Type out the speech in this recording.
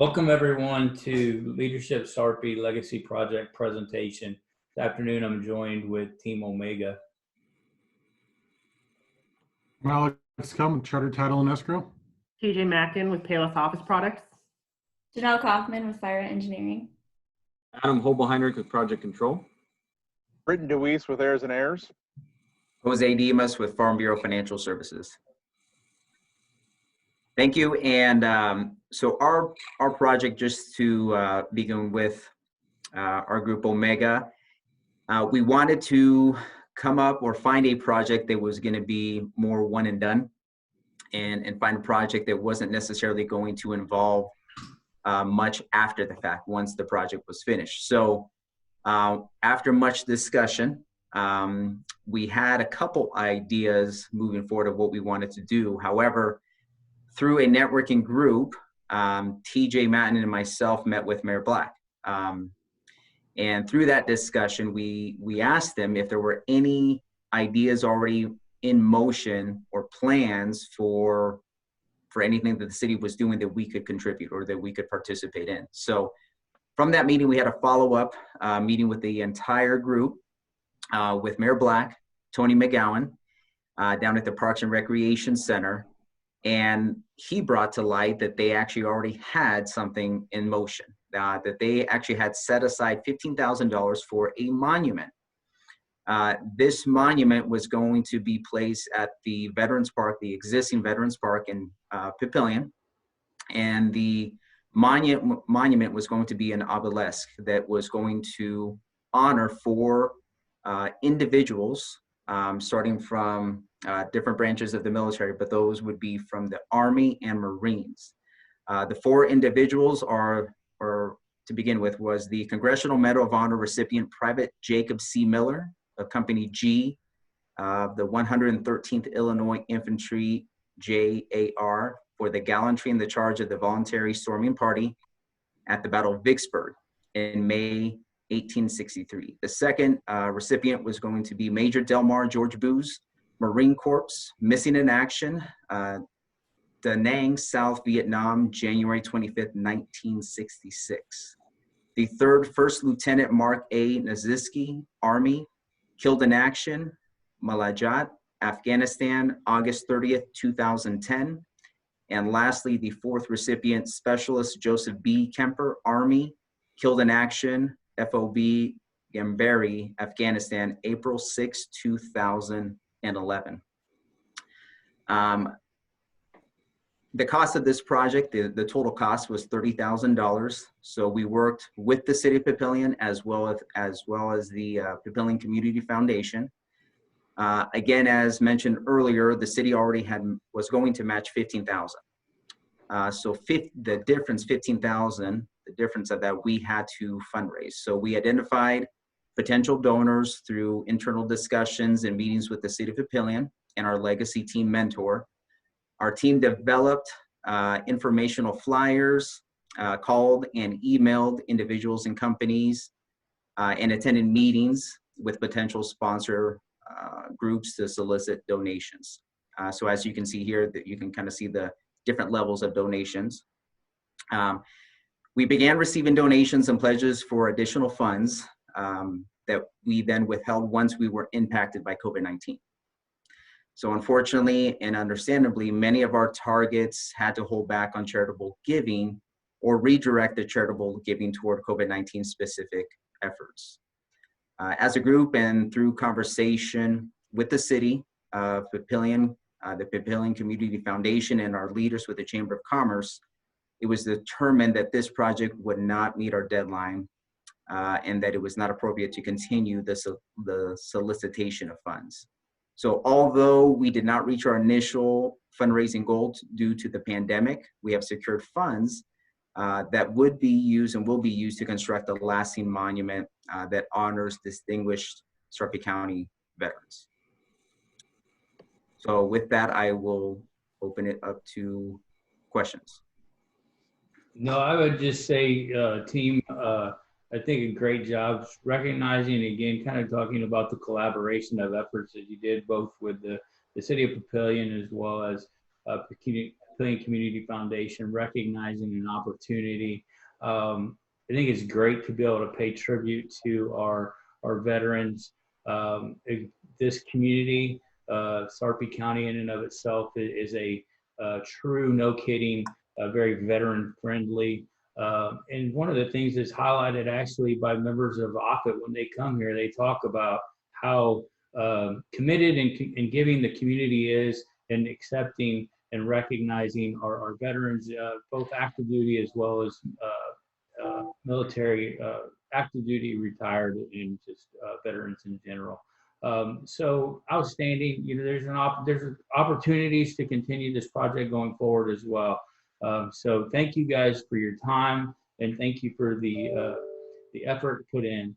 Welcome everyone to Leadership Sarpy Legacy Project presentation. This afternoon I'm joined with Team Omega. I'm Alex Cum, Charter Title and Escrow. TJ Mackin with Payless Office Products. Janelle Kaufman with Fire Engineering. Adam Hobelheinrich with Project Control. Britton DeWeese with Heirs and Heirs. Jose Dimas with Farm Bureau Financial Services. Thank you. And so our project, just to begin with, our group Omega, we wanted to come up or find a project that was going to be more one and done, and find a project that wasn't necessarily going to involve much after the fact once the project was finished. So after much discussion, we had a couple ideas moving forward of what we wanted to do. However, through a networking group, TJ Matten and myself met with Mayor Black. And through that discussion, we asked them if there were any ideas already in motion or plans for anything that the city was doing that we could contribute or that we could participate in. So from that meeting, we had a follow-up meeting with the entire group, with Mayor Black, Tony McGowan, down at the Parks and Recreation Center. And he brought to light that they actually already had something in motion, that they actually had set aside $15,000 for a monument. This monument was going to be placed at the Veterans Park, the existing Veterans Park in Papillion. And the monument was going to be an obelisk that was going to honor four individuals, starting from different branches of the military, but those would be from the Army and Marines. The four individuals are, to begin with, was the Congressional Medal of Honor recipient Private Jacob C. Miller of Company G, the 113th Illinois Infantry JAR, for the gallantry in the charge of the voluntary storming party at the Battle of Vicksburg in May 1863. The second recipient was going to be Major Delmar George Booz, Marine Corps, missing in action, Da Nang, South Vietnam, January 25th, 1966. The third, First Lieutenant Mark A. Naziski, Army, killed in action, Malajat, Afghanistan, August 30th, 2010. And lastly, the fourth recipient, Specialist Joseph B. Kemper, Army, killed in action, FOB Gambari, Afghanistan, April 6, 2011. The cost of this project, the total cost was $30,000. So we worked with the City of Papillion as well as the Papillion Community Foundation. Again, as mentioned earlier, the city already was going to match $15,000. So the difference, $15,000, the difference of that we had to fundraise. So we identified potential donors through internal discussions and meetings with the City of Papillion and our legacy team mentor. Our team developed informational flyers, called and emailed individuals and companies, and attended meetings with potential sponsor groups to solicit donations. So as you can see here, that you can kind of see the different levels of donations. We began receiving donations and pledges for additional funds that we then withheld once we were impacted by COVID-19. So unfortunately and understandably, many of our targets had to hold back on charitable giving or redirect the charitable giving toward COVID-19 specific efforts. As a group and through conversation with the city of Papillion, the Papillion Community Foundation, and our leaders with the Chamber of Commerce, it was determined that this project would not meet our deadline and that it was not appropriate to continue the solicitation of funds. So although we did not reach our initial fundraising goal due to the pandemic, we have secured funds that would be used and will be used to construct a lasting monument that honors distinguished Sarpy County veterans. So with that, I will open it up to questions. No, I would just say, team, I think a great job recognizing, again, kind of talking about the collaboration of efforts that you did both with the City of Papillion as well as Papillion Papillion Community Foundation, recognizing an opportunity. I think it's great to be able to pay tribute to our veterans. This community, Sarpy County in and of itself is a true, no kidding, very veteran friendly. And one of the things that's highlighted actually by members of OCCA when they come here, they talk about how committed and giving the community is, and accepting and recognizing our veterans, both active duty as well as military, active duty, retired, and just veterans in general. So outstanding. You know, there's opportunities to continue this project going forward as well. So thank you guys for your time, and thank you for the effort put in.